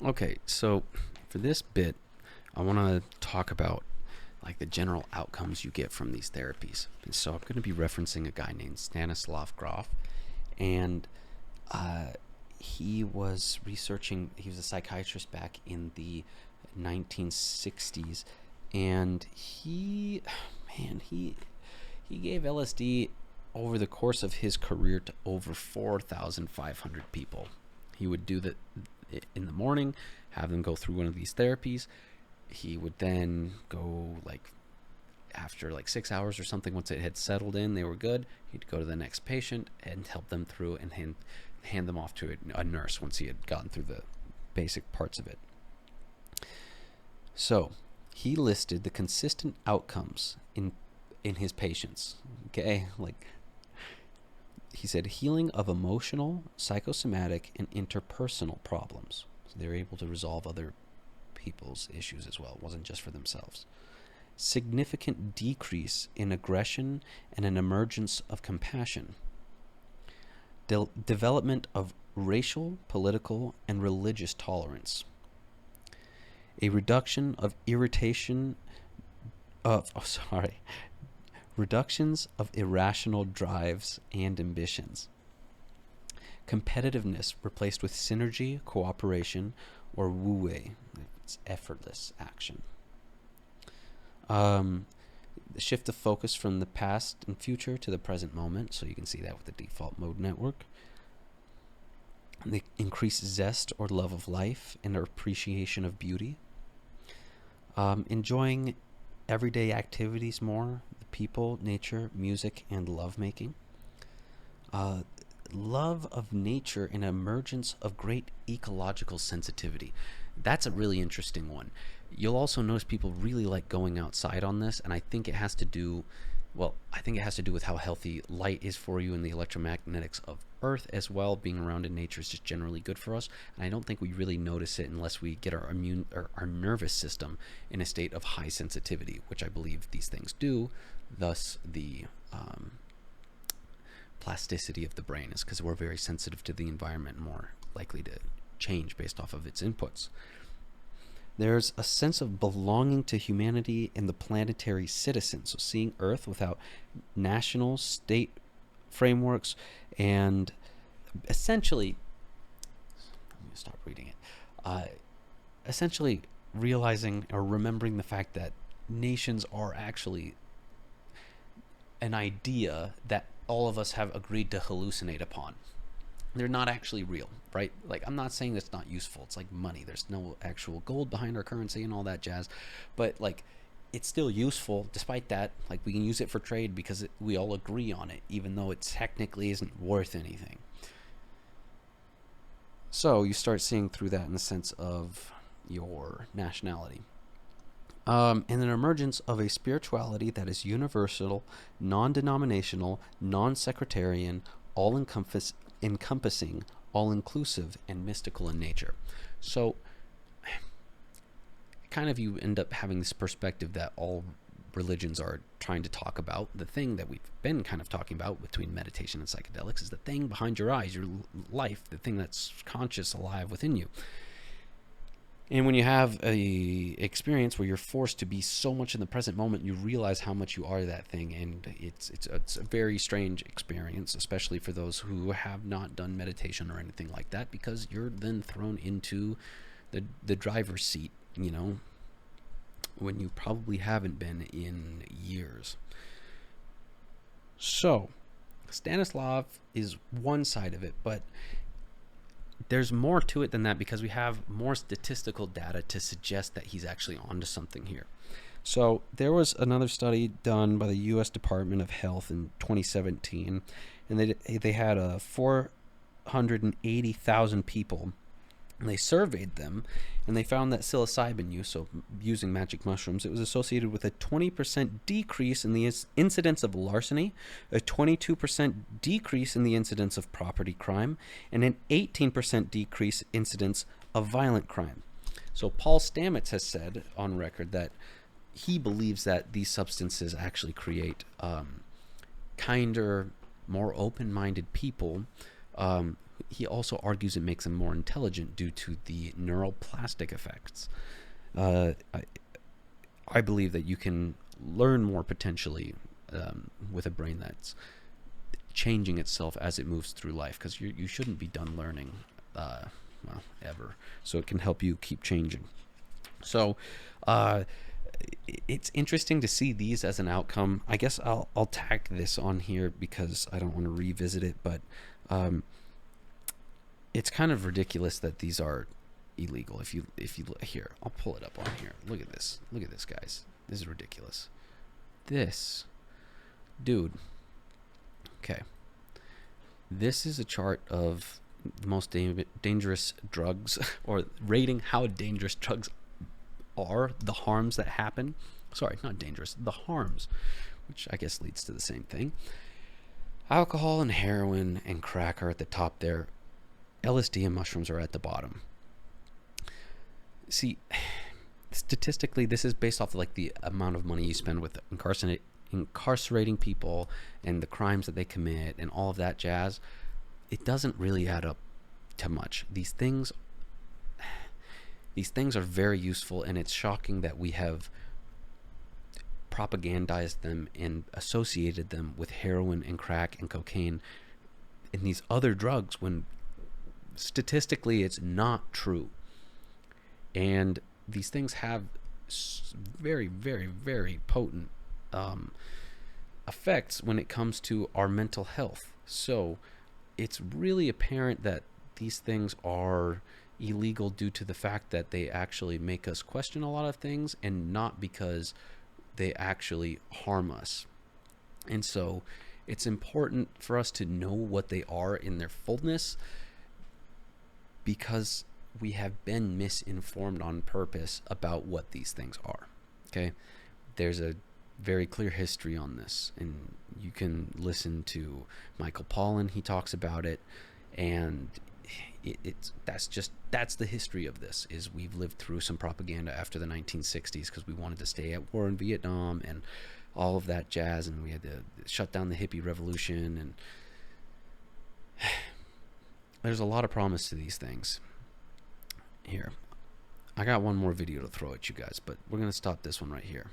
Okay, so for this bit, I want to talk about like the general outcomes you get from these therapies. And so I'm going to be referencing a guy named Stanislav Grof, and uh, he was researching. He was a psychiatrist back in the 1960s, and he gave LSD over the course of his career to over 4,500 people. He would do that in the morning, have them go through one of these therapies. He would then go like after like 6 hours or something, once it had settled in, they were good, he'd go to the next patient and help them through and hand them off to a nurse once he had gotten through the basic parts of it. So he listed the consistent outcomes in his patients. Okay, like he said, healing of emotional, psychosomatic, and interpersonal problems. So they were able to resolve other people's issues as well. It wasn't just for themselves. Significant decrease in aggression and an emergence of compassion. Development of racial, political, and religious tolerance. A reduction of reductions of irrational drives and ambitions. Competitiveness replaced with synergy, cooperation, or wu-wei. It's effortless action. Shift of focus from the past and future to the present moment. So you can see that with the default mode network. The increased zest or love of life and appreciation of beauty. Enjoying everyday activities more, the people, nature, music, and lovemaking. Love of nature and emergence of great ecological sensitivity. That's a really interesting one. You'll also notice people really like going outside on this, and I think it has to do with how healthy light is for you and the electromagnetics of Earth as well. Being around in nature is just generally good for us, and I don't think we really notice it unless we get our our nervous system in a state of high sensitivity, which I believe these things do. Thus, the plasticity of the brain is because we're very sensitive to the environment, more likely to change based off of its inputs. There's a sense of belonging to humanity and the planetary citizen. So seeing Earth without national, state frameworks, and essentially, I'm going to stop reading it. Essentially realizing or remembering the fact that nations are actually an idea that all of us have agreed to hallucinate upon. They're not actually real, right? Like, I'm not saying that's not useful. It's like money. There's no actual gold behind our currency and all that jazz. But, like, it's still useful despite that. Like, we can use it for trade because we all agree on it, even though it technically isn't worth anything. So you start seeing through that in the sense of your nationality. And an emergence of a spirituality that is universal, non-denominational, non-sectarian, all-encompassing, all-inclusive, and mystical in nature. So kind of you end up having this perspective that all religions are trying to talk about. The thing that we've been kind of talking about between meditation and psychedelics is the thing behind your eyes, your life, the thing that's conscious, alive within you. And when you have a experience where you're forced to be so much in the present moment, you realize how much you are that thing, and it's a very strange experience, especially for those who have not done meditation or anything like that, because you're then thrown into the driver's seat, you know, when you probably haven't been in years. So Stanislav is one side of it, but there's more to it than that, because we have more statistical data to suggest that he's actually onto something here. So there was another study done by the U.S. Department of Health in 2017, and they had 480,000 people, and they surveyed them, and they found that psilocybin use, so using magic mushrooms, it was associated with a 20% decrease in the incidence of larceny, a 22% decrease in the incidence of property crime, and an 18% decrease incidence of violent crime. So Paul Stamets has said on record that he believes that these substances actually create kinder, more open-minded people he also argues it makes them more intelligent due to the neuroplastic effects. I believe that you can learn more potentially with a brain that's changing itself as it moves through life, because you shouldn't be done learning, well, ever. So it can help you keep changing. So it's interesting to see these as an outcome. I guess I'll tack this on here because I don't want to revisit it, but it's kind of ridiculous that these are illegal. If you here, I'll pull it up on here. Look at this, guys. This is ridiculous. This dude. Okay, this is a chart of the most dangerous drugs, or rating how dangerous drugs are, the harms that happen. Sorry, not dangerous, the harms, which I guess leads to the same thing. Alcohol and heroin and crack are at the top there. LSD and mushrooms are at the bottom. See, statistically, this is based off of like the amount of money you spend with incarcerating people and the crimes that they commit and all of that jazz. It doesn't really add up to much. These things are very useful, and it's shocking that we have propagandized them and associated them with heroin and crack and cocaine and these other drugs when statistically it's not true. And these things have very, very, very potent effects when it comes to our mental health. So it's really apparent that these things are illegal due to the fact that they actually make us question a lot of things, and not because they actually harm us. And so it's important for us to know what they are in their fullness, because we have been misinformed on purpose about what these things are. Okay, there's a very clear history on this, and you can listen to Michael Pollan. He talks about it, and that's the history of this. Is we've lived through some propaganda after the 1960s because we wanted to stay at war in Vietnam and all of that jazz, and we had to shut down the hippie revolution, and there's a lot of promise to these things. Here, I got one more video to throw at you guys, but we're gonna stop this one right here.